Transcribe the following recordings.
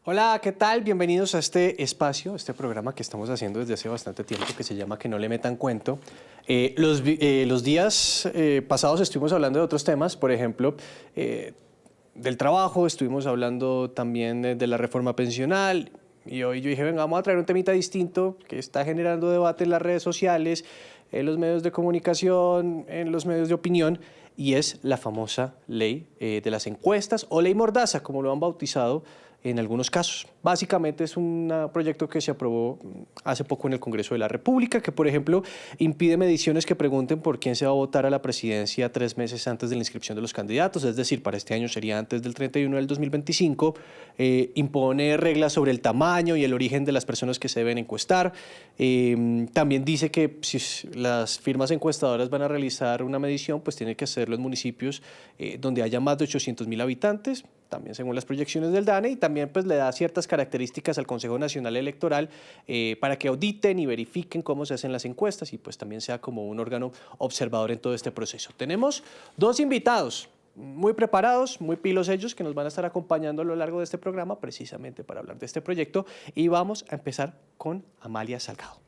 Hola, ¿qué tal? Bienvenidos a este espacio, este programa que estamos haciendo desde hace bastante tiempo que se llama Que no le metan cuento. Los días pasados estuvimos hablando de otros temas, por ejemplo, del trabajo, estuvimos hablando también de la reforma pensional y hoy yo dije, venga, vamos a traer un temita distinto que está generando debate en las redes sociales, en los medios de comunicación, en los medios de opinión y es la famosa ley de las encuestas o ley Mordaza, como lo han bautizado en algunos casos. Básicamente es un proyecto que se aprobó hace poco en el Congreso de la República, que por ejemplo impide mediciones que pregunten por quién se va a votar a la presidencia 3 meses antes de la inscripción de los candidatos, es decir, para este año sería antes del 31 del 2025, impone reglas sobre el tamaño y el origen de las personas que se deben encuestar, también dice que si las firmas encuestadoras van a realizar una medición, pues tiene que hacerlo en municipios donde haya más de 800.000 habitantes, también según las proyecciones del DANE, y también pues le da ciertas características al Consejo Nacional Electoral para que auditen y verifiquen cómo se hacen las encuestas y pues también sea como un órgano observador en todo este proceso. Tenemos dos invitados muy preparados, muy pilos ellos, que nos van a estar acompañando a lo largo de este programa precisamente para hablar de este proyecto y vamos a empezar con Amalia Salgado.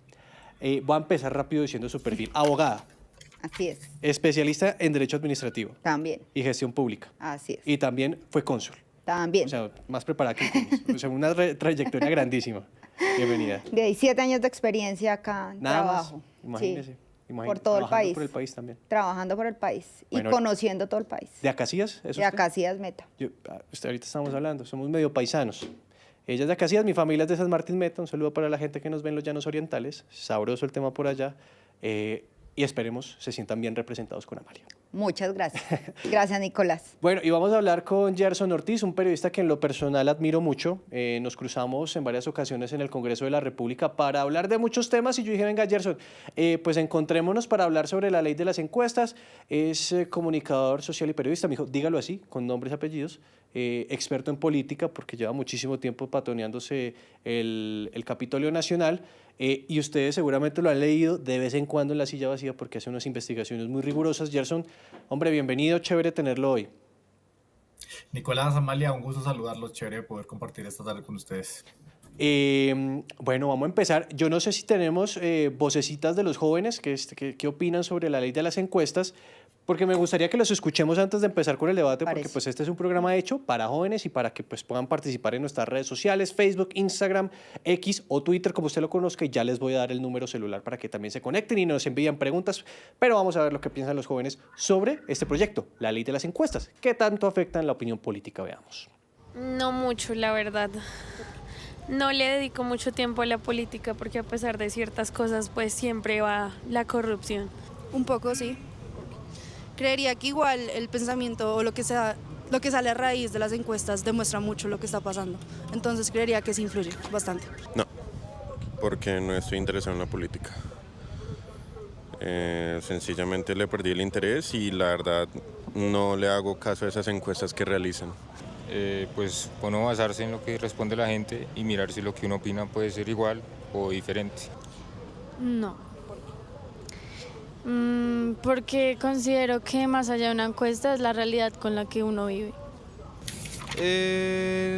Voy a empezar rápido diciendo su perfil. Abogada. Así es. Especialista en Derecho Administrativo. También. Y Gestión Pública. Así es. Y también fue cónsul. También. O sea, más preparada que el o sea, una trayectoria grandísima. Bienvenida. De 7 años de experiencia acá en Nada trabajo. más, imagínese. Sí, por todo el país. Por el país también. Trabajando por el país Bueno, y conociendo todo el país. ¿De Acacías? ¿Es De Acacías Meta. Usted ahorita estamos hablando, somos medio paisanos. Ella es de Acacías, mi familia es de San Martín Meta. Un saludo para la gente que nos ve en los Llanos Orientales. Sabroso el tema por allá. Y esperemos se sientan bien representados con Amalia. Muchas gracias. Gracias, Nicolás. Bueno, y vamos a hablar con Gerson Ortiz, un periodista que en lo personal admiro mucho. Nos cruzamos en varias ocasiones en el Congreso de la República para hablar de muchos temas y yo dije, venga Gerson, pues encontrémonos para hablar sobre la ley de las encuestas. Es comunicador social y periodista, me dijo, dígalo así, con nombres y apellidos. Experto en política porque lleva muchísimo tiempo patoneándose el Capitolio Nacional. Y ustedes seguramente lo han leído de vez en cuando en La Silla Vacía porque hace unas investigaciones muy rigurosas. Gerson, hombre, bienvenido, chévere tenerlo hoy. Nicolás, Amalia, un gusto saludarlos, chévere poder compartir esta tarde con ustedes. Bueno, vamos a empezar. Yo no sé si tenemos vocecitas de los jóvenes que opinan sobre la ley de las encuestas, porque me gustaría que los escuchemos antes de empezar con el debate, porque pues este es un programa hecho para jóvenes y para que pues puedan participar en nuestras redes sociales, Facebook, Instagram, X o Twitter, como usted lo conozca, y ya les voy a dar el número celular para que también se conecten y nos envíen preguntas, pero vamos a ver lo que piensan los jóvenes sobre este proyecto, la ley de las encuestas. ¿Qué tanto afecta en la opinión política? Veamos. No mucho, la verdad. No le dedico mucho tiempo a la política porque a pesar de ciertas cosas, pues siempre va la corrupción. Un poco, sí. Creería que igual el pensamiento o lo que sale a raíz de las encuestas demuestra mucho lo que está pasando. Entonces creería que sí influye bastante. No, porque no estoy interesado en la política. Sencillamente le perdí el interés y la verdad no le hago caso a esas encuestas que realizan. Pues bueno, basarse en lo que responde la gente y mirar si lo que uno opina puede ser igual o diferente. No. Porque considero que más allá de una encuesta es la realidad con la que uno vive.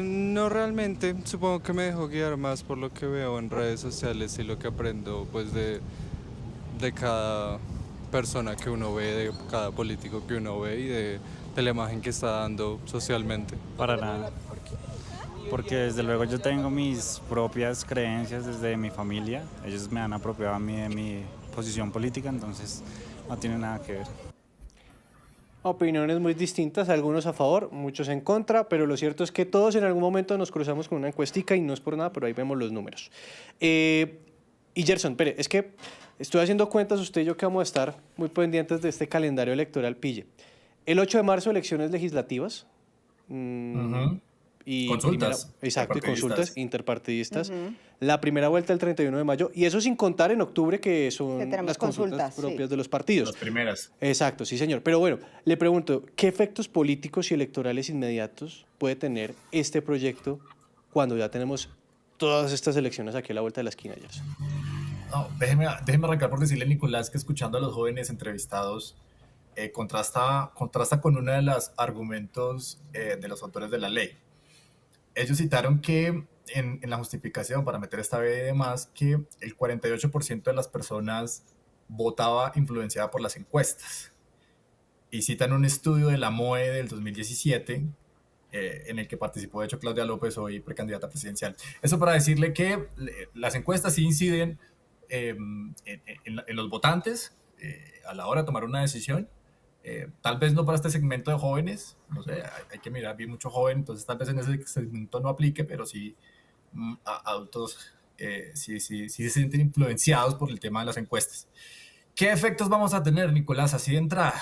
No realmente, supongo que me dejo guiar más por lo que veo en redes sociales y lo que aprendo pues de cada persona que uno ve, de cada político que uno ve y de la imagen que está dando socialmente. Para nada, porque desde luego yo tengo mis propias creencias desde mi familia, ellos me han apropiado a mí de mi posición política, entonces no tiene nada que ver. Opiniones muy distintas, algunos a favor, muchos en contra, pero lo cierto es que todos en algún momento nos cruzamos con una encuestica y no es por nada, pero ahí vemos los números. Y Gerson, espere, es que estoy haciendo cuentas, usted y yo que vamos a estar muy pendientes de este calendario electoral, pille. El 8 de marzo, elecciones legislativas. Y consultas. Exacto, y consultas interpartidistas. La primera vuelta el 31 de mayo, y eso sin contar en octubre, que son las consultas propias de los partidos. Las primeras. Exacto, sí, señor. Pero bueno, le pregunto, ¿qué efectos políticos y electorales inmediatos puede tener este proyecto cuando ya tenemos todas estas elecciones aquí a la vuelta de la esquina, Gerson? No, déjeme arrancar por decirle a Nicolás que escuchando a los jóvenes entrevistados, contrasta con uno de los argumentos de los autores de la ley. ellos citaron que en la justificación para meter esta B de más, que el 48% de las personas votaba influenciada por las encuestas. Y citan un estudio de la MOE del 2017, en el que participó de hecho Claudia López, hoy precandidata presidencial. Eso para decirle que las encuestas sí inciden en los votantes a la hora de tomar una decisión. Tal vez no para este segmento de jóvenes, no sé, hay que mirar bien mucho joven, entonces tal vez en ese segmento no aplique, pero sí a adultos sí se sienten influenciados por el tema de las encuestas. ¿Qué efectos vamos a tener, Nicolás? Así de entrada,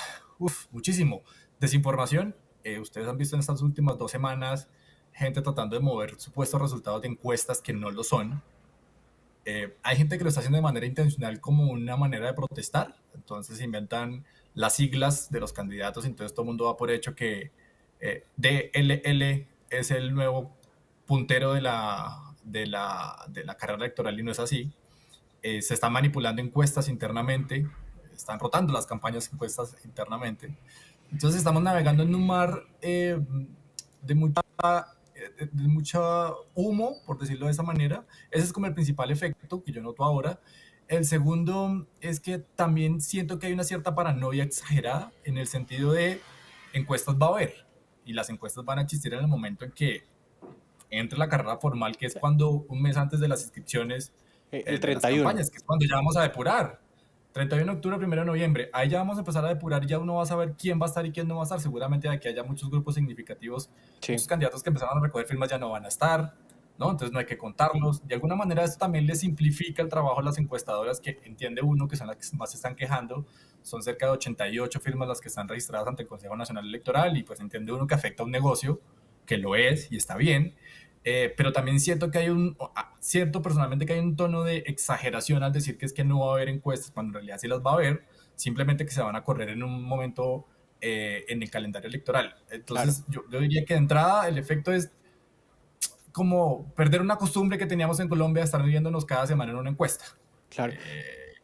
muchísimo. Desinformación. Ustedes han visto en estas últimas 2 semanas gente tratando de mover supuestos resultados de encuestas que no lo son. Hay gente que lo está haciendo de manera intencional como una manera de protestar. Entonces inventan las siglas de los candidatos, entonces todo el mundo va por hecho que DLL es el nuevo puntero de la carrera electoral, y no es así. Se están manipulando encuestas internamente, están rotando las campañas encuestas internamente. Entonces estamos navegando en un mar de mucha humo, por decirlo de esa manera. Ese es como el principal efecto que yo noto ahora. El segundo es que también siento que hay una cierta paranoia exagerada, en el sentido de encuestas va a haber, y las encuestas van a existir en el momento en que entre la carrera formal, que es cuando un mes antes de las inscripciones, El de las 31. campañas, que es cuando ya vamos a depurar. 31 de octubre, 1 de noviembre. Ahí ya vamos a empezar a depurar y ya uno va a saber quién va a estar y quién no va a estar. Seguramente de aquí haya muchos grupos significativos, Sí. muchos candidatos que empezaron a recoger firmas ya no van a estar, ¿no? Entonces no hay que contarlos. De alguna manera esto también les simplifica el trabajo a las encuestadoras, que entiende uno que son las que más se están quejando. Son cerca de 88 firmas las que están registradas ante el Consejo Nacional Electoral, y pues entiende uno que afecta a un negocio, que lo es y está bien. Pero también siento personalmente que hay un tono de exageración al decir que es que no va a haber encuestas, cuando en realidad sí las va a haber, simplemente que se van a correr en un momento en el calendario electoral. Entonces yo diría que de entrada el efecto es como perder una costumbre que teníamos en Colombia de estar viéndonos cada semana en una encuesta. Claro.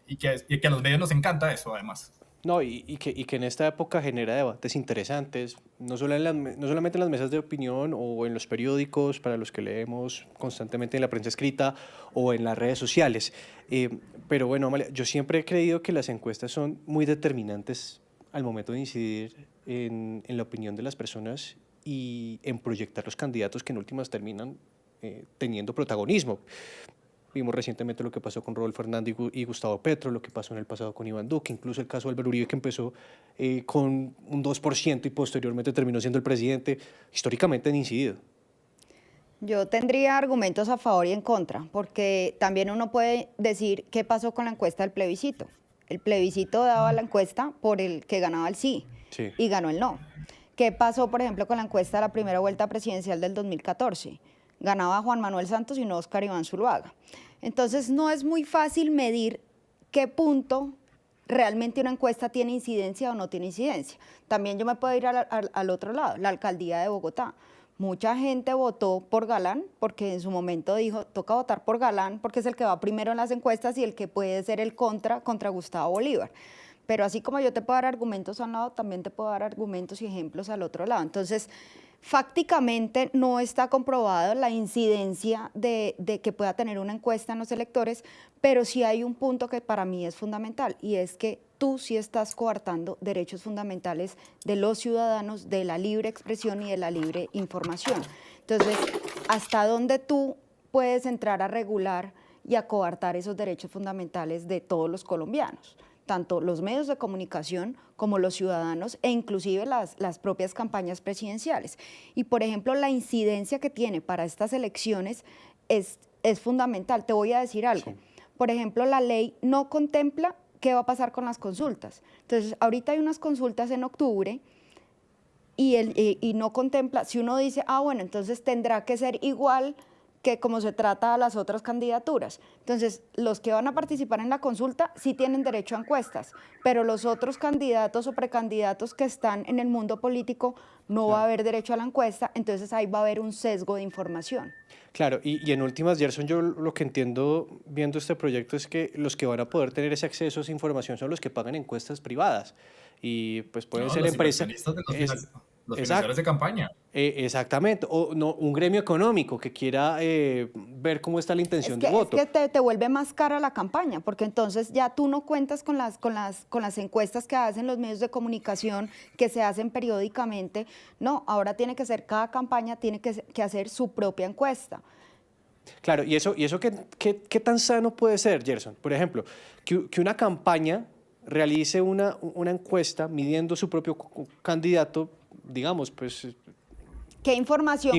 Y que a los medios nos encanta eso, además. No, y que en esta época genera debates interesantes, no solamente en las mesas de opinión o en los periódicos para los que leemos constantemente en la prensa escrita o en las redes sociales. Pero bueno, Amalia, yo siempre he creído que las encuestas son muy determinantes al momento de incidir en la opinión de las personas y en proyectar los candidatos que en últimas terminan teniendo protagonismo. Vimos recientemente lo que pasó con Rodolfo Hernández y Gustavo Petro, lo que pasó en el pasado con Iván Duque, incluso el caso de Álvaro Uribe, que empezó con un 2% y posteriormente terminó siendo el presidente. Históricamente han incidido. Yo tendría argumentos a favor y en contra, porque también uno puede decir qué pasó con la encuesta del plebiscito. El plebiscito daba la encuesta por el que ganaba el sí. Y ganó el no. ¿Qué pasó, por ejemplo, con la encuesta de la primera vuelta presidencial del 2014? Ganaba Juan Manuel Santos y no Óscar Iván Zuluaga. Entonces no es muy fácil medir qué punto realmente una encuesta tiene incidencia o no tiene incidencia. También yo me puedo ir al otro lado, la alcaldía de Bogotá. Mucha gente votó por Galán porque en su momento dijo, toca votar por Galán porque es el que va primero en las encuestas y el que puede ser el contra Gustavo Bolívar. Pero así como yo te puedo dar argumentos a un lado, también te puedo dar argumentos y ejemplos al otro lado. Entonces, fácticamente no está comprobado la incidencia de que pueda tener una encuesta en los electores, pero sí hay un punto que para mí es fundamental, y es que tú sí estás coartando derechos fundamentales de los ciudadanos, de la libre expresión y de la libre información. Entonces, ¿hasta dónde tú puedes entrar a regular y a coartar esos derechos fundamentales de todos los colombianos? Tanto los medios de comunicación como los ciudadanos e inclusive las propias campañas presidenciales. Y, por ejemplo, la incidencia que tiene para estas elecciones es fundamental. Te voy a decir algo. Sí. Por ejemplo, la ley no contempla qué va a pasar con las consultas. Entonces, ahorita hay unas consultas en octubre y no contempla, si uno dice, bueno, entonces tendrá que ser igual que como se trata a las otras candidaturas. Entonces, los que van a participar en la consulta sí tienen derecho a encuestas, pero los otros candidatos o precandidatos que están en el mundo político no va a haber derecho a la encuesta, entonces ahí va a haber un sesgo de información. Claro, y en últimas, Gerson, yo lo que entiendo viendo este proyecto es que los que van a poder tener ese acceso a esa información son los que pagan encuestas privadas, y pues pueden ser empresas. los Exacto. financiadores de campaña. Exactamente, o no, un gremio económico que quiera ver cómo está la intención de voto. Es que te vuelve más cara la campaña, porque entonces ya tú no cuentas con las encuestas que hacen los medios de comunicación, que se hacen periódicamente. No, ahora tiene que ser, cada campaña tiene que hacer su propia encuesta. Claro, y eso ¿qué tan sano puede ser, Gerson? Por ejemplo, que una campaña realice una encuesta midiendo su propio candidato, digamos, pues... ¿Qué información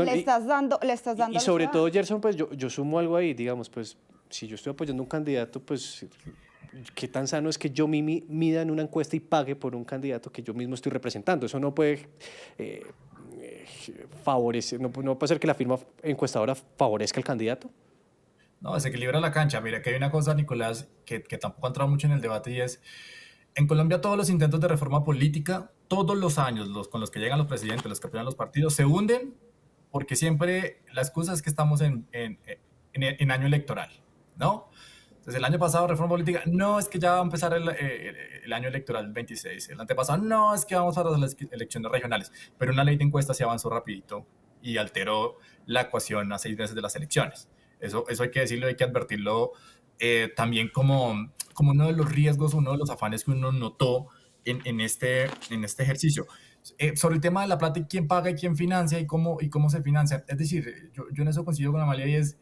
le estás dando y a los sobre todo, ciudadanos? Gerson, pues yo sumo algo ahí, digamos, pues si yo estoy apoyando a un candidato, pues qué tan sano es que yo mida en una encuesta y pague por un candidato que yo mismo estoy representando. Eso no puede favorecer, no puede ser que la firma encuestadora favorezca al candidato. No, desequilibra la cancha. Mira, que hay una cosa, Nicolás, que tampoco ha entrado mucho en el debate y es, en Colombia todos los intentos de reforma política, todos los años, con los que llegan los presidentes, los que apoyan los partidos, se hunden porque siempre la excusa es que estamos en año electoral, ¿no? Entonces el año pasado reforma política, no, es que ya va a empezar el año electoral 26. El antepasado, no, es que vamos para las elecciones regionales. Pero una ley de encuestas se avanzó rapidito y alteró la ecuación a 6 meses de las elecciones. Eso hay que decirlo, hay que advertirlo también como uno de los riesgos, uno de los afanes que uno notó en este ejercicio. Sobre el tema de la plata y quién paga y quién financia y cómo se financia. Es decir, yo en eso coincido con Amalia y es,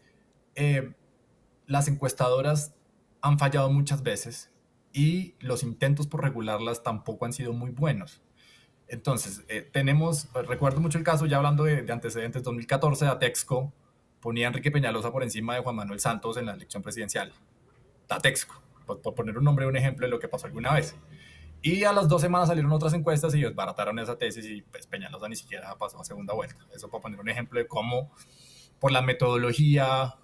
las encuestadoras han fallado muchas veces y los intentos por regularlas tampoco han sido muy buenos. Entonces, recuerdo mucho el caso, ya hablando de antecedentes, 2014 Atexco ponía a Enrique Peñalosa por encima de Juan Manuel Santos en la elección presidencial. Atexco, por poner un nombre y un ejemplo de lo que pasó alguna vez. Y a las 2 semanas salieron otras encuestas y desbarataron esa tesis y pues Peñalosa ni siquiera pasó a segunda vuelta. Eso para poner un ejemplo de cómo por la metodología,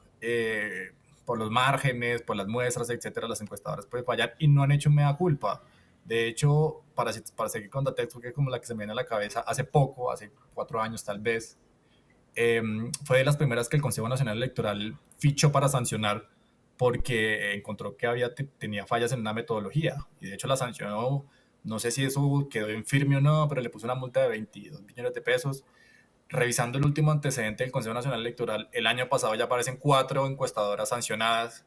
por los márgenes, por las muestras, etcétera, las encuestadoras pueden fallar y no han hecho mea culpa. De hecho, para seguir con Datexco, que es como la que se me viene a la cabeza, hace poco, hace 4 años tal vez, fue de las primeras que el Consejo Nacional Electoral fichó para sancionar porque encontró que tenía fallas en una metodología y de hecho la sancionó, no sé si eso quedó en firme o no, pero le puso una multa de 22 millones de pesos. Revisando el último antecedente del Consejo Nacional Electoral, el año pasado ya aparecen 4 encuestadoras sancionadas.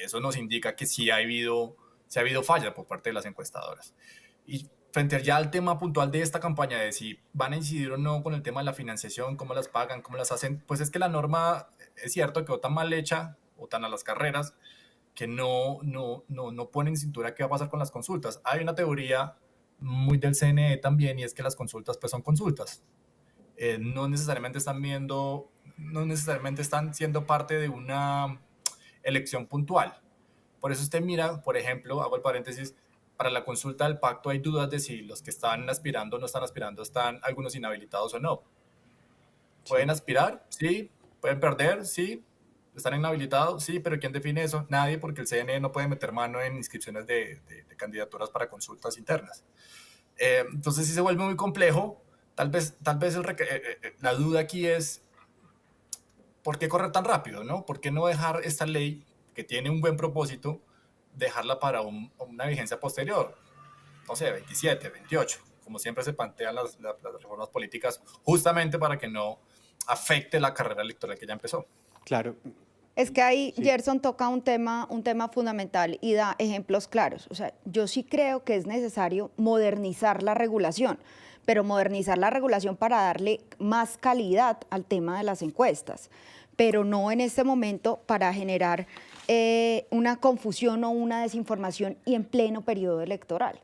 Eso nos indica que sí ha habido fallas por parte de las encuestadoras. Y frente ya al tema puntual de esta campaña, de si van a incidir o no con el tema de la financiación, cómo las pagan, cómo las hacen, pues es que la norma, es cierto, quedó tan mal hecha o tan a las carreras que no pone en cintura qué va a pasar con las consultas. Hay una teoría muy del CNE también y es que las consultas pues son consultas. No necesariamente están siendo parte de una elección puntual. Por eso usted mira, por ejemplo, hago el paréntesis, para la consulta del pacto hay dudas de si los que están aspirando o no están aspirando están algunos inhabilitados o no. ¿Pueden aspirar? Sí. ¿Pueden perder? Sí. ¿Están inhabilitados? Sí, pero ¿quién define eso? Nadie, porque el CNE no puede meter mano en inscripciones de candidaturas para consultas internas. Entonces sí se vuelve muy complejo. Tal vez la duda aquí es, ¿por qué correr tan rápido? ¿No? ¿Por qué no dejar esta ley, que tiene un buen propósito, dejarla para una vigencia posterior? No sé, 27, 28, como siempre se plantean las reformas políticas, justamente para que no afecte la carrera electoral que ya empezó. Claro. Es que ahí Sí. Gerson toca un tema fundamental y da ejemplos claros. O sea, yo sí creo que es necesario modernizar la regulación, pero modernizar la regulación para darle más calidad al tema de las encuestas, pero no en este momento para generar una confusión o una desinformación y en pleno periodo electoral.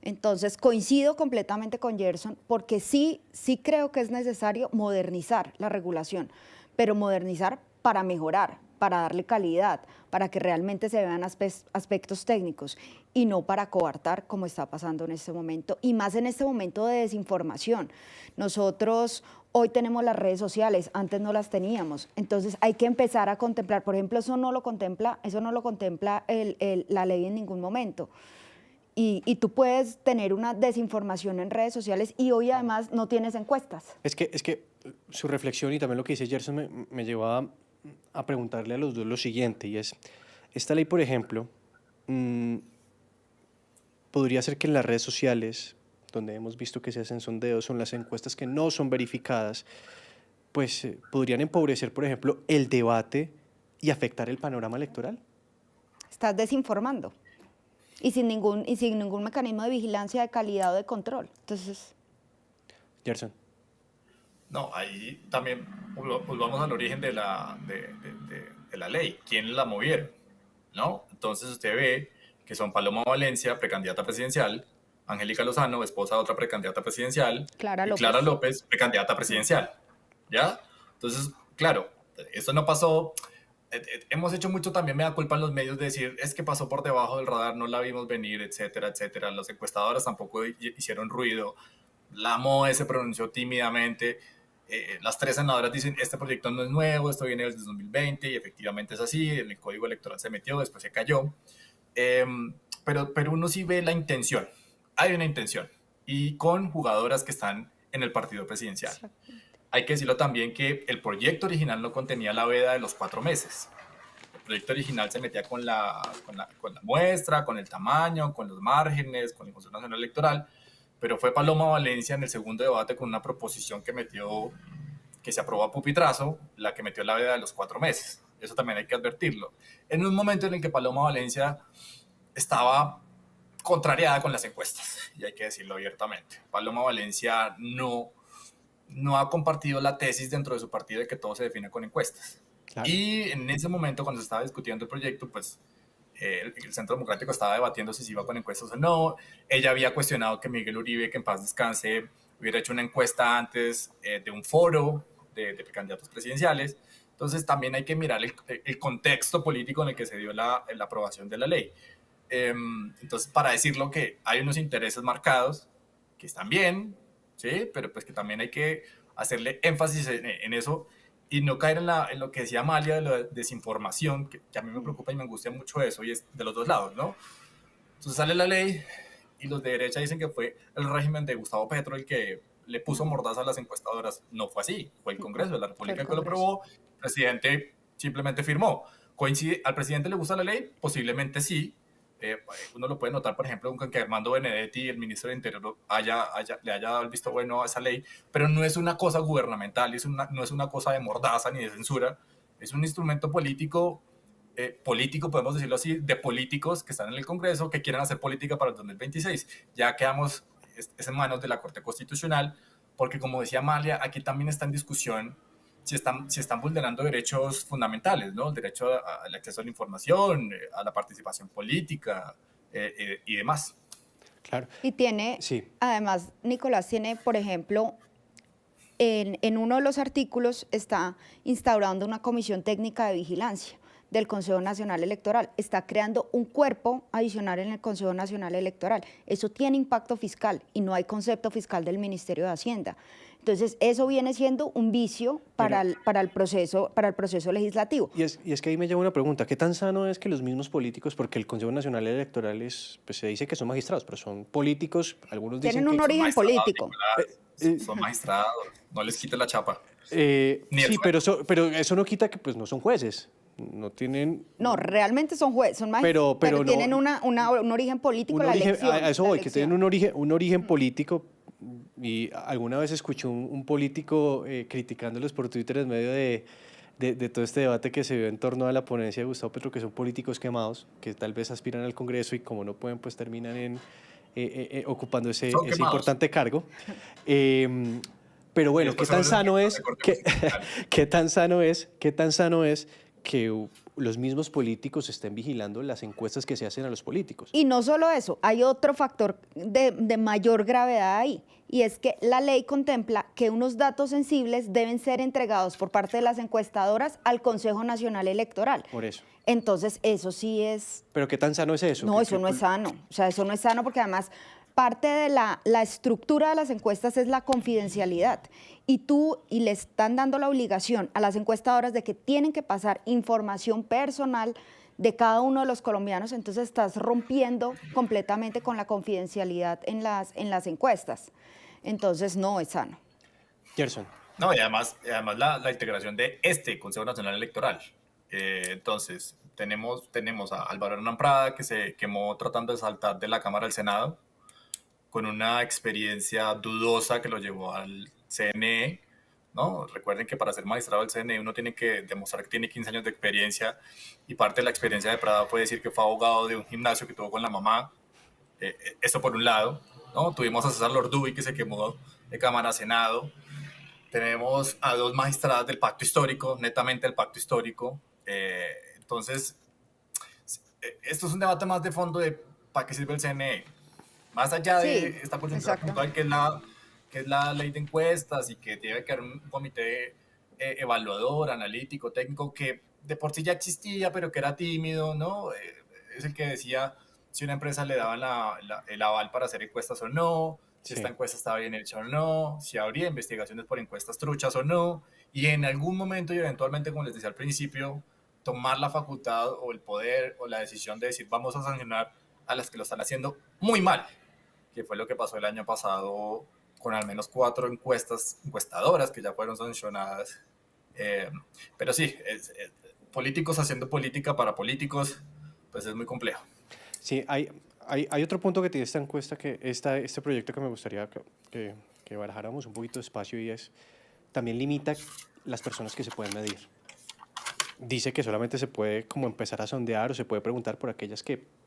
Entonces, coincido completamente con Gerson porque sí creo que es necesario modernizar la regulación, pero modernizar para mejorar, para darle calidad, para que realmente se vean aspectos técnicos y no para coartar como está pasando en este momento y más en este momento de desinformación. Nosotros hoy tenemos las redes sociales, antes no las teníamos, entonces hay que empezar a contemplar, por ejemplo, eso no lo contempla la ley en ningún momento. Y tú puedes tener una desinformación en redes sociales y hoy además no tienes encuestas. Es que su reflexión y también lo que dice Gerson me llevaba a preguntarle a los dos lo siguiente, y es, esta ley, por ejemplo, podría ser que en las redes sociales donde hemos visto que se hacen sondeos, son las encuestas que no son verificadas, pues podrían empobrecer, por ejemplo, el debate y afectar el panorama electoral. Estás desinformando y sin ningún mecanismo de vigilancia, de calidad o de control. Entonces, Gerson. No, ahí también volvamos al origen de la ley. ¿Quién la movieron? ¿No? Entonces usted ve que son Paloma Valencia, precandidata presidencial, Angélica Lozano, esposa de otra precandidata presidencial, Clara y López. Clara López, precandidata presidencial. ¿Ya? Entonces, claro, esto no pasó. Hemos hecho mucho también, me da culpa en los medios de decir, es que pasó por debajo del radar, no la vimos venir, etcétera, etcétera. Los encuestadores tampoco hicieron ruido. La MOE se pronunció tímidamente. Las 3 senadoras dicen, este proyecto no es nuevo, esto viene desde 2020, y efectivamente es así, en el código electoral se metió, después se cayó. Pero uno sí ve la intención, hay una intención, y con jugadoras que están en el partido presidencial. Hay que decirlo también que el proyecto original no contenía la veda de los 4 meses. El proyecto original se metía con la muestra, con el tamaño, con los márgenes, con el Consejo Nacional Electoral, pero fue Paloma Valencia en el segundo debate con una proposición que se aprobó a pupitrazo, la que metió la veda de los 4 meses. Eso también hay que advertirlo. En un momento en el que Paloma Valencia estaba contrariada con las encuestas, y hay que decirlo abiertamente. Paloma Valencia no ha compartido la tesis dentro de su partido de que todo se define con encuestas. Claro. Y en ese momento, cuando se estaba discutiendo el proyecto, pues el Centro Democrático estaba debatiendo si se iba con encuestas o no. Ella había cuestionado que Miguel Uribe, que en paz descanse, hubiera hecho una encuesta antes de un foro de candidatos presidenciales. Entonces también hay que mirar el contexto político en el que se dio la aprobación de la ley. Entonces, para decirlo, que hay unos intereses marcados que están bien, ¿sí? Pero pues que también hay que hacerle énfasis en eso y no caer en lo que decía Amalia de la desinformación, que a mí me preocupa y me angustia mucho eso, y es de los dos lados, ¿no? Entonces sale la ley y los de derecha dicen que fue el régimen de Gustavo Petro el que le puso mordaza a las encuestadoras. No fue así, fue el Congreso de la República el que lo aprobó, el presidente simplemente firmó. ¿Coincide? ¿Al presidente le gusta la ley? Posiblemente sí. Uno lo puede notar, por ejemplo, con que Armando Benedetti, el ministro de Interior, le haya dado el visto bueno a esa ley, pero no es una cosa gubernamental, no es una cosa de mordaza ni de censura, es un instrumento político, podemos decirlo así, de políticos que están en el Congreso, que quieren hacer política para el 2026. Ya quedamos en manos de la Corte Constitucional, porque como decía Amalia, aquí también está en discusión si están vulnerando derechos fundamentales, ¿no? El derecho al acceso a la información, a la participación política y demás. Claro. Y tiene, sí. Además, Nicolás tiene, por ejemplo, en uno de los artículos está instaurando una comisión técnica de vigilancia del Consejo Nacional Electoral. Está creando un cuerpo adicional en el Consejo Nacional Electoral. Eso tiene impacto fiscal y no hay concepto fiscal del Ministerio de Hacienda. Entonces, eso viene siendo un vicio para el proceso legislativo. Y es que ahí me lleva una pregunta. ¿Qué tan sano es que los mismos políticos, porque el Consejo Nacional Electoral pues se dice que son magistrados, pero son políticos, algunos dicen tienen un origen político. Son magistrados, no les quite la chapa. Sí, pero eso no quita que pues no son jueces. No tienen... No, realmente son jueces, son magistrados, pero tienen un origen político, la elección. A eso voy, que tienen un origen político. Y alguna vez escuché un político criticándolos por Twitter en medio de todo este debate que se dio en torno a la ponencia de Gustavo Petro, que son políticos quemados, que tal vez aspiran al Congreso y como no pueden, pues terminan ocupando ese importante cargo. Pero bueno, ¿qué tan sano es que los mismos políticos estén vigilando las encuestas que se hacen a los políticos? Y no solo eso, hay otro factor de mayor gravedad ahí, y es que la ley contempla que unos datos sensibles deben ser entregados por parte de las encuestadoras al Consejo Nacional Electoral. Por eso. Entonces, eso sí es... ¿Pero qué tan sano es eso? No, eso no es sano. O sea, eso no es sano porque además parte de la estructura de las encuestas es la confidencialidad. Y le están dando la obligación a las encuestadoras de que tienen que pasar información personal de cada uno de los colombianos, entonces estás rompiendo completamente con la confidencialidad en las encuestas. Entonces no es sano. Gerson. No, y además la integración de este Consejo Nacional Electoral. Entonces, tenemos a Álvaro Hernán Prada, que se quemó tratando de saltar de la Cámara al Senado, con una experiencia dudosa que lo llevó al CNE, ¿no? Recuerden que para ser magistrado del CNE uno tiene que demostrar que tiene 15 años de experiencia, y parte de la experiencia de Prada fue decir que fue abogado de un gimnasio que tuvo con la mamá. Eso por un lado, ¿no? Tuvimos a César Lorduy, que se quemó de Cámara a Senado. Tenemos a 2 magistradas del Pacto Histórico, netamente del Pacto Histórico. Entonces, esto es un debate más de fondo de para qué sirve el CNE. Más allá de esta coyuntura puntual que es la ley de encuestas y que tiene que haber un comité evaluador, analítico, técnico, que de por sí ya existía, pero que era tímido, ¿no? Es el que decía si una empresa le daba el aval para hacer encuestas o no, si esta encuesta estaba bien hecha o no, si habría investigaciones por encuestas truchas o no, y en algún momento y eventualmente, como les decía al principio, tomar la facultad o el poder o la decisión de decir vamos a sancionar a las que lo están haciendo muy mal, que fue lo que pasó el año pasado con al menos 4 encuestadoras que ya fueron sancionadas. Pero sí, políticos haciendo política para políticos, pues es muy complejo. Sí, hay otro punto que tiene esta encuesta, que este proyecto que me gustaría que barajáramos un poquito de espacio, y es, también limita las personas que se pueden medir. Dice que solamente se puede como empezar a sondear o se puede preguntar por aquellas que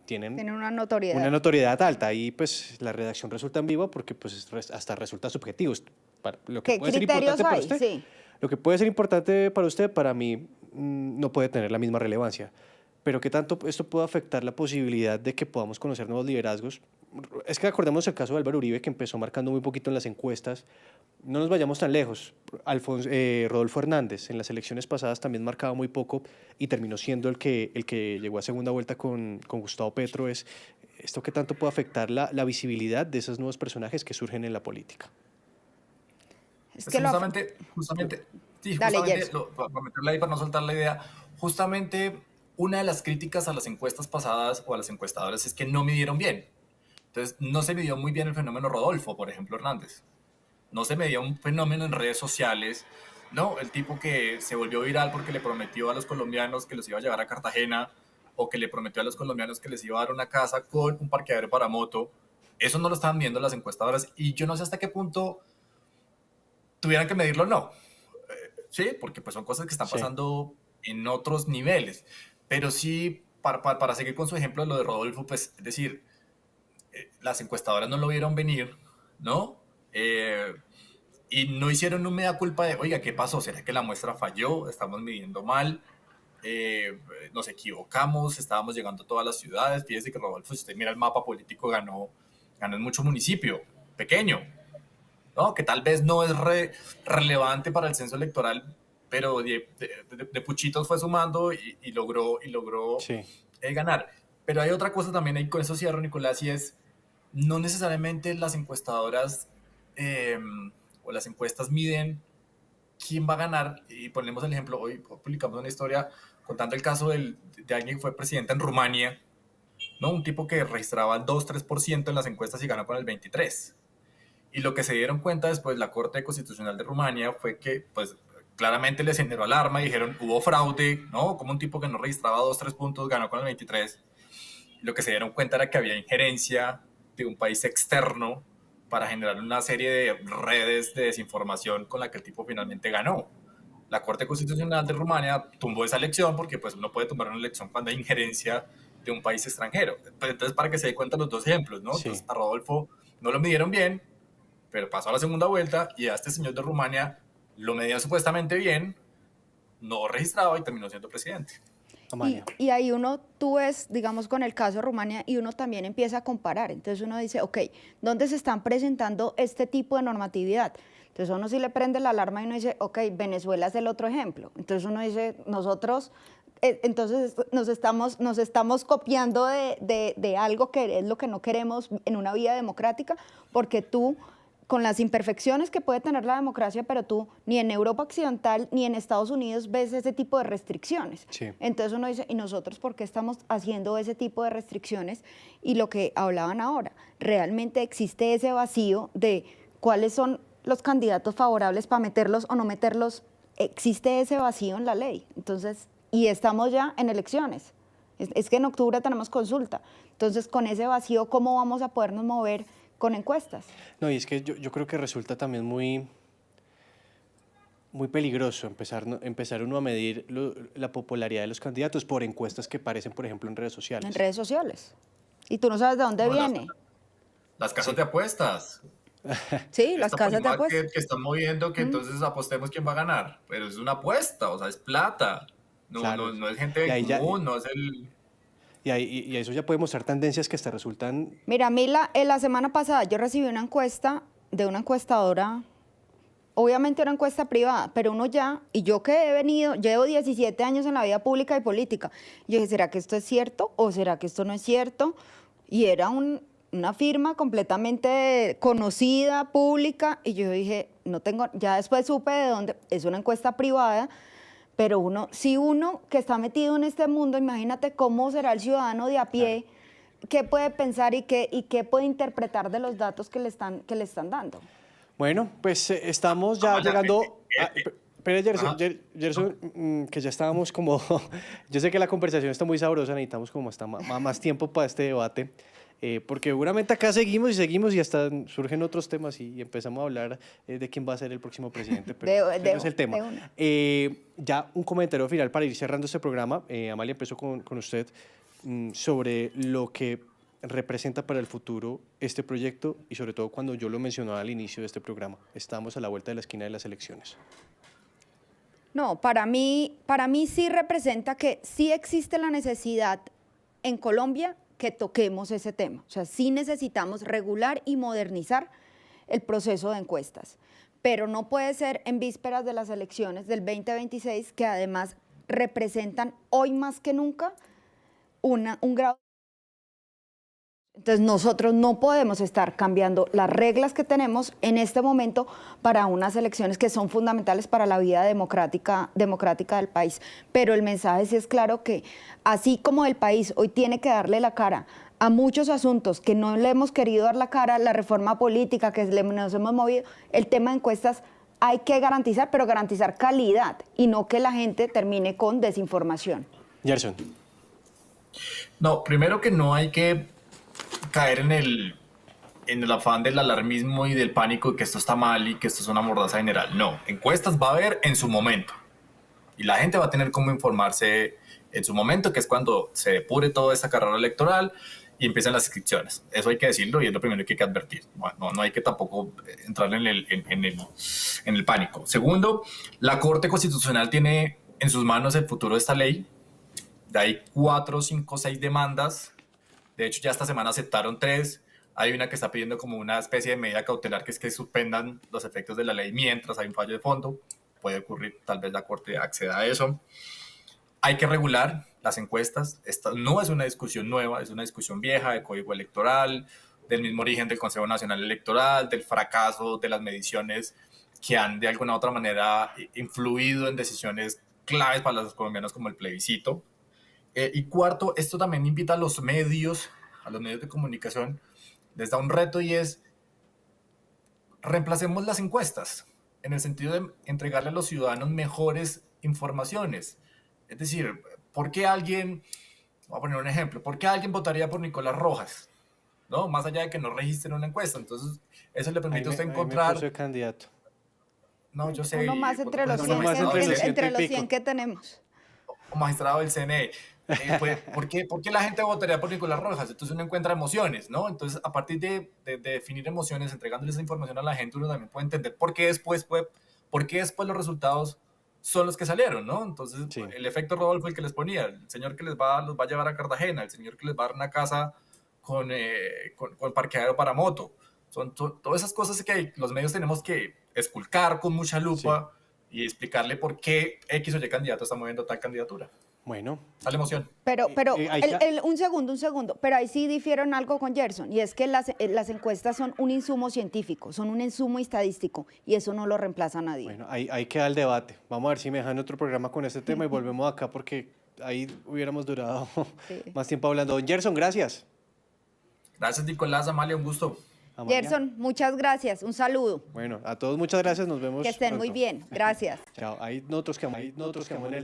tienen una notoriedad alta, y pues la redacción resulta ambigua porque pues hasta resulta subjetivo. Lo que ¿Qué puede ser criterios importante para hay? usted, Sí. lo que puede ser importante para usted, para mí no puede tener la misma relevancia. Pero ¿qué tanto esto puede afectar la posibilidad de que podamos conocer nuevos liderazgos? Es que acordemos el caso de Álvaro Uribe, que empezó marcando muy poquito en las encuestas. No nos vayamos tan lejos. Rodolfo Hernández en las elecciones pasadas también marcaba muy poco y terminó siendo el que llegó a segunda vuelta con Gustavo Petro. ¿Esto qué tanto puede afectar la visibilidad de esos nuevos personajes que surgen en la política? Justamente, Dale, para meterla ahí, para no soltar la idea, justamente una de las críticas a las encuestas pasadas o a las encuestadoras es que no midieron bien. Entonces, no se midió muy bien el fenómeno Rodolfo, por ejemplo, Hernández. No se midió un fenómeno en redes sociales, ¿no? El tipo que se volvió viral porque le prometió a los colombianos que los iba a llevar a Cartagena, o que le prometió a los colombianos que les iba a dar una casa con un parqueadero para moto. Eso no lo estaban viendo las encuestadoras, y yo no sé hasta qué punto tuvieran que medirlo o no. Sí, porque pues son cosas que están pasando en otros niveles. Pero sí, para seguir con su ejemplo de lo de Rodolfo, pues es decir, las encuestadoras no lo vieron venir, ¿no? Y no hicieron un mea culpa de, oiga, ¿qué pasó? ¿Será que la muestra falló? ¿Estamos midiendo mal? ¿Nos equivocamos? ¿Estábamos llegando a todas las ciudades? Fíjese que Rodolfo, si usted mira el mapa político, ganó en mucho municipio pequeño, ¿no? Que tal vez no es relevante para el censo electoral, pero de puchitos fue sumando y logró ganar. Pero hay otra cosa también, ahí con eso cierro, Nicolás, y es, no necesariamente las encuestadoras o las encuestas miden quién va a ganar. Y ponemos el ejemplo, hoy publicamos una historia contando el caso de alguien que fue presidente en Rumania, ¿no? Un tipo que registraba el 2-3% en las encuestas y ganó con el 23%. Y lo que se dieron cuenta después la Corte Constitucional de Rumania fue que, pues, claramente les generó alarma y dijeron, hubo fraude, ¿no? Como un tipo que no registraba 2-3 puntos ganó con el 23%. Y lo que se dieron cuenta era que había injerencia de un país externo para generar una serie de redes de desinformación con la que el tipo finalmente ganó. La Corte Constitucional de Rumania tumbó esa elección porque pues uno puede tumbar una elección cuando hay injerencia de un país extranjero. Entonces, para que se dé cuenta los dos ejemplos, ¿no? Sí. Entonces, a Rodolfo no lo midieron bien, pero pasó a la segunda vuelta, y a este señor de Rumania lo medían supuestamente bien, no registraba y terminó siendo presidente. Y ahí tú ves, digamos, con el caso de Rumania, y uno también empieza a comparar. Entonces uno dice, ok, ¿dónde se están presentando este tipo de normatividad? Entonces uno sí le prende la alarma y uno dice, ok, Venezuela es el otro ejemplo. Entonces uno dice, nosotros, entonces nos estamos copiando de algo que es lo que no queremos en una vida democrática, porque tú, con las imperfecciones que puede tener la democracia, pero tú ni en Europa Occidental ni en Estados Unidos ves ese tipo de restricciones. Sí. Entonces uno dice, ¿y nosotros por qué estamos haciendo ese tipo de restricciones? Y lo que hablaban ahora, realmente existe ese vacío de cuáles son los candidatos favorables para meterlos o no meterlos. Existe ese vacío en la ley. Entonces, y estamos ya en elecciones. Es que en octubre tenemos consulta. Entonces, con ese vacío, ¿cómo vamos a podernos mover con encuestas. No, y es que yo creo que resulta también muy peligroso empezar uno a medir la popularidad de los candidatos por encuestas que aparecen, por ejemplo, en redes sociales. En redes sociales. Y tú no sabes de dónde No, viene. Las casas de apuestas. Sí, las Esta casas de Polymarket apuestas. que están moviendo que entonces apostemos quién va a ganar. Pero es una apuesta, o sea, es plata. No, Claro. no es gente Y ahí ya- común, no es el... Y eso ya puede mostrar tendencias que hasta resultan... Mira, a mí la semana pasada yo recibí una encuesta de una encuestadora, obviamente una encuesta privada, pero uno ya, y yo que llevo 17 años en la vida pública y política, yo dije, ¿será que esto es cierto o será que esto no es cierto? Y era una firma completamente conocida, pública, y yo dije, no tengo, ya después supe de dónde, es una encuesta privada, pero si uno que está metido en este mundo, imagínate cómo será el ciudadano de a pie, qué puede pensar y qué puede interpretar de los datos que le están dando. Bueno, pues estamos ya llegando... Pero Gerson, que ya estábamos como... Yo sé que la conversación está muy sabrosa, necesitamos como hasta más tiempo para este debate, porque seguramente acá seguimos y hasta surgen otros temas y empezamos a hablar de quién va a ser el próximo presidente, pero ese no es el tema. Ya un comentario final para ir cerrando este programa. Amalia, empezó con usted sobre lo que representa para el futuro este proyecto y sobre todo cuando yo lo mencionaba al inicio de este programa. Estamos a la vuelta de la esquina de las elecciones. No, para mí sí representa que sí existe la necesidad en Colombia que toquemos ese tema. O sea, sí necesitamos regular y modernizar el proceso de encuestas, pero no puede ser en vísperas de las elecciones del 2026, que además representan hoy más que nunca un grado. Entonces nosotros no podemos estar cambiando las reglas que tenemos en este momento para unas elecciones que son fundamentales para la vida democrática del país. Pero el mensaje sí es claro que así como el país hoy tiene que darle la cara a muchos asuntos que no le hemos querido dar la cara, la reforma política que nos hemos movido, el tema de encuestas hay que garantizar, pero garantizar calidad y no que la gente termine con desinformación. Gerson. No, primero que no hay que caer en el afán del alarmismo y del pánico de que esto está mal y que esto es una mordaza general. No, encuestas va a haber en su momento y la gente va a tener cómo informarse en su momento, que es cuando se depure toda esta carrera electoral y empiezan las inscripciones. Eso hay que decirlo y es lo primero que hay que advertir. No hay que tampoco entrar en el pánico. Segundo, la Corte Constitucional tiene en sus manos el futuro de esta ley. De ahí 4, 5, 6 demandas. De hecho, ya esta semana aceptaron 3. Hay una que está pidiendo como una especie de medida cautelar, que es que suspendan los efectos de la ley mientras hay un fallo de fondo. Puede ocurrir, tal vez la Corte acceda a eso. Hay que regular las encuestas. Esta no es una discusión nueva, es una discusión vieja de código electoral, del mismo origen del Consejo Nacional Electoral, del fracaso de las mediciones que han de alguna u otra manera influido en decisiones claves para los colombianos como el plebiscito. Y cuarto, esto también invita a los medios de comunicación, les da un reto y es reemplacemos las encuestas en el sentido de entregarle a los ciudadanos mejores informaciones. Es decir, ¿por qué alguien, voy a poner un ejemplo, por qué alguien votaría por Nicolás Rojas? ¿No? Más allá de que no registren una encuesta. Entonces, eso le permite a usted encontrar... Ahí me puso candidato. No, yo sé. Uno más entre los 100 que tenemos. O magistrado del CNE. ¿Por qué la gente votaría por Nicolás Rojas? Entonces uno encuentra emociones, ¿no? Entonces, a partir de definir emociones, entregándoles esa información a la gente, uno también puede entender por qué después los resultados son los que salieron, ¿no? Entonces, sí. El efecto Rodolfo fue el que les ponía, el señor que los va a llevar a Cartagena, el señor que les va a dar una casa con parqueadero para moto. Son todas esas cosas que los medios tenemos que esculcar con mucha lupa, sí, y explicarle por qué X o Y candidato está moviendo tal candidatura. Bueno. Sale emoción. Pero un segundo. Pero ahí sí difiero en algo con Gerson, y es que las encuestas son un insumo científico, son un insumo estadístico, y eso no lo reemplaza a nadie. Bueno, ahí queda el debate. Vamos a ver si me dejan otro programa con este tema y volvemos acá porque ahí hubiéramos durado más tiempo hablando. Don Gerson, gracias. Gracias, Nicolás, Amalia, un gusto. Amalia. Gerson, muchas gracias, un saludo. Bueno, a todos muchas gracias, nos vemos Que estén pronto. Muy bien, gracias. Chao, ahí nosotros quedamos en el